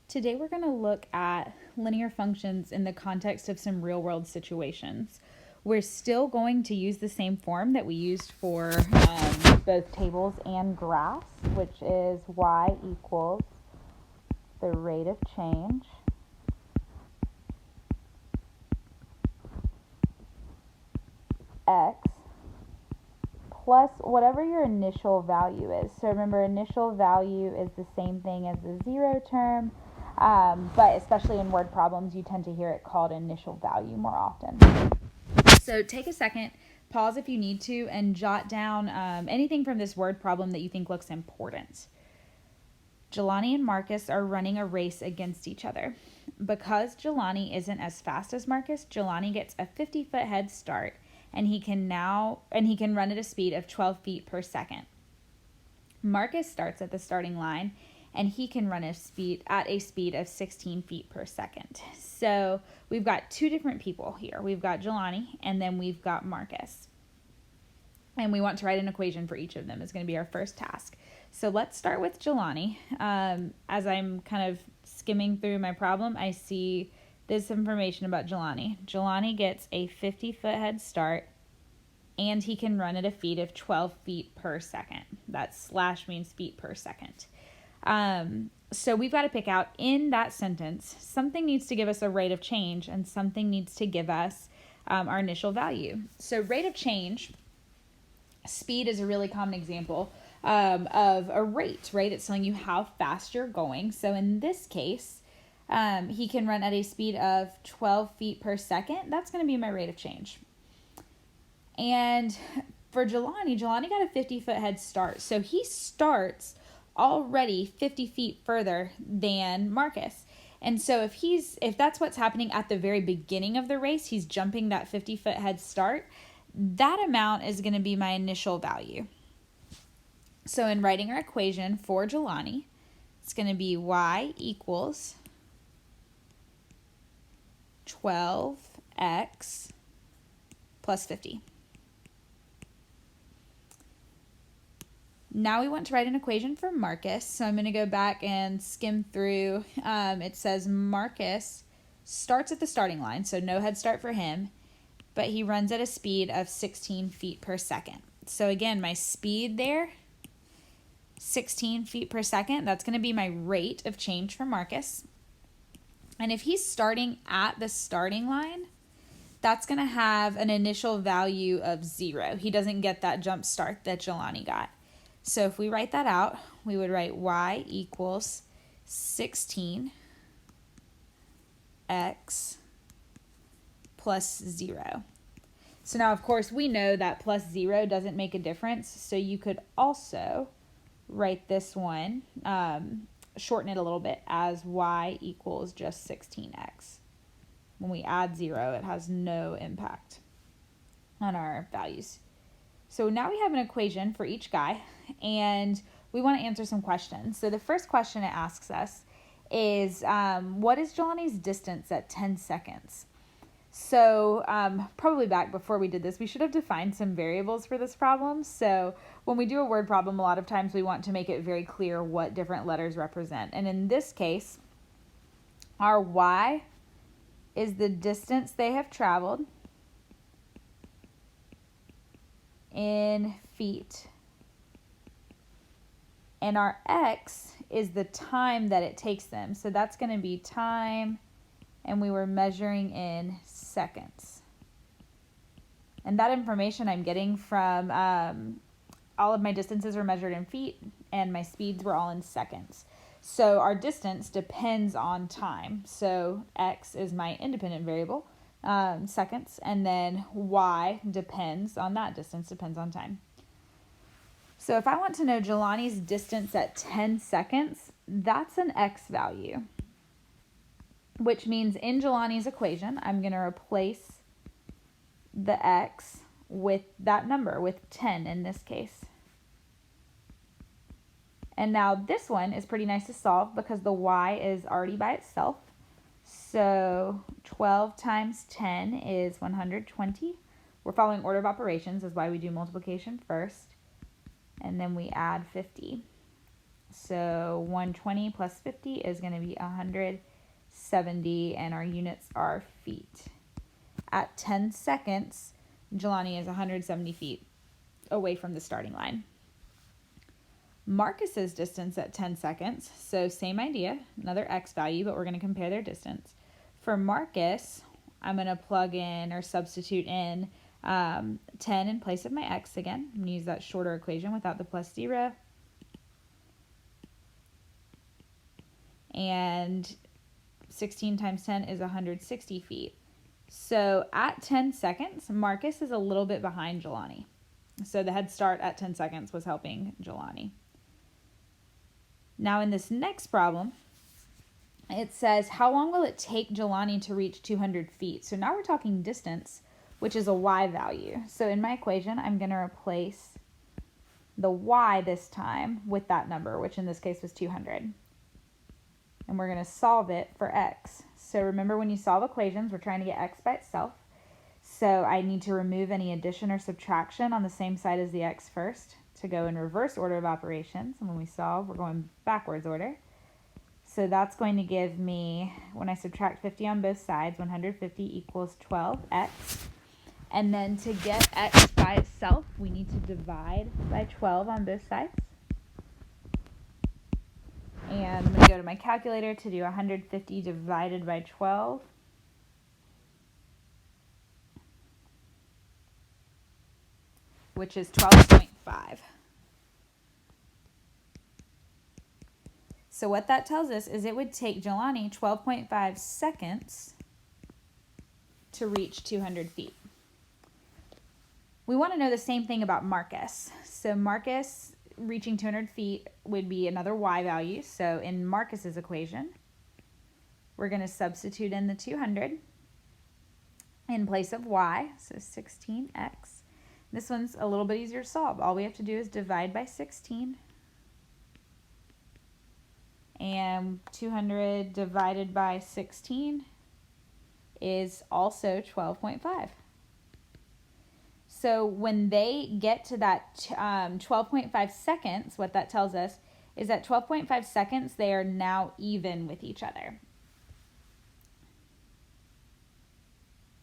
Today we're going to look at linear functions in the context of some real-world situations. We're still going to use the same form that we used for both tables and graphs, which is y equals the rate of change x plus whatever your initial value is. So remember, initial value is the same thing as the zero term, but especially in word problems, you tend to hear it called initial value more often. So take a second, pause if you need to, and jot down anything from this word problem that you think looks important. Jelani and Marcus are running a race against each other. Because Jelani isn't as fast as Marcus, Jelani gets a 50-foot head start, and he can run at a speed of 12 feet per second. Marcus starts at the starting line, and he can run at a speed of 16 feet per second. So we've got two different people here. We've got Jelani, and then we've got Marcus. And we want to write an equation for each of them. It's going to be our first task. So let's start with Jelani. As I'm kind of skimming through my problem, I see this information about Jelani. Jelani gets a 50-foot head start, and he can run at a speed of 12 feet per second. That slash means feet per second. So we've got to pick out in that sentence, something needs to give us a rate of change, and something needs to give us our initial value. So rate of change, speed is a really common example of a rate, right? It's telling you how fast you're going. So in this case, he can run at a speed of 12 feet per second. That's going to be my rate of change. And for Jelani got a 50-foot head start. So he starts already 50 feet further than Marcus. And so if that's what's happening at the very beginning of the race, he's jumping that 50-foot head start, that amount is going to be my initial value. So in writing our equation for Jelani, it's going to be y equals 12x plus 50. Now we want to write an equation for Marcus. So I'm going to go back and skim through. It says Marcus starts at the starting line, so no head start for him, but he runs at a speed of 16 feet per second. So again, my speed there, 16 feet per second, that's going to be my rate of change for Marcus. And if he's starting at the starting line, that's going to have an initial value of 0. He doesn't get that jump start that Jelani got. So if we write that out, we would write y equals 16x plus 0. So now, of course, we know that plus 0 doesn't make a difference. So you could also write this one, shorten it a little bit as y equals just 16x. When we add 0, it has no impact on our values. So now we have an equation for each guy, and we want to answer some questions. So the first question it asks us is, what is Jelani's distance at 10 seconds? So probably back before we did this, we should have defined some variables for this problem. So when we do a word problem, a lot of times we want to make it very clear what different letters represent. And in this case, our y is the distance they have traveled in feet. And our x is the time that it takes them. So that's going to be time, and we were measuring in seconds. And that information I'm getting from all of my distances were measured in feet, and my speeds were all in seconds. So our distance depends on time. So x is my independent variable, seconds, and then y depends on that distance, depends on time. So if I want to know Jelani's distance at 10 seconds, that's an x value, which means in Jelani's equation, I'm going to replace the x with that number, with 10 in this case. And now this one is pretty nice to solve because the y is already by itself. So 12 times 10 is 120. We're following order of operations, is why we do multiplication first. And then we add 50. So 120 plus 50 is going to be 170, and our units are feet. At 10 seconds, Jelani is 170 feet away from the starting line. Marcus's distance at 10 seconds, so same idea, another x value, but we're going to compare their distance. For Marcus, I'm going to plug in or substitute in 10 in place of my x again. I'm going to use that shorter equation without the plus 0. And 16 times 10 is 160 feet. So at 10 seconds, Marcus is a little bit behind Jelani. So the head start at 10 seconds was helping Jelani. Now in this next problem, it says, how long will it take Jelani to reach 200 feet? So now we're talking distance, which is a y value. So in my equation, I'm going to replace the y this time with that number, which in this case was 200. And we're going to solve it for x. So remember, when you solve equations, we're trying to get x by itself. So I need to remove any addition or subtraction on the same side as the x first to go in reverse order of operations. And when we solve, we're going backwards order. So that's going to give me, when I subtract 50 on both sides, 150 equals 12x. And then to get x by itself, we need to divide by 12 on both sides. And I'm going to go to my calculator to do 150 divided by 12. Which is 12.5. So what that tells us is it would take Jelani 12.5 seconds to reach 200 feet. We want to know the same thing about Marcus. So Marcus reaching 200 feet would be another y value. So in Marcus's equation, we're going to substitute in the 200 in place of y, so 16x. This one's a little bit easier to solve. All we have to do is divide by 16. And 200 divided by 16 is also 12.5. So when they get to that 12.5 seconds, what that tells us is that 12.5 seconds, they are now even with each other.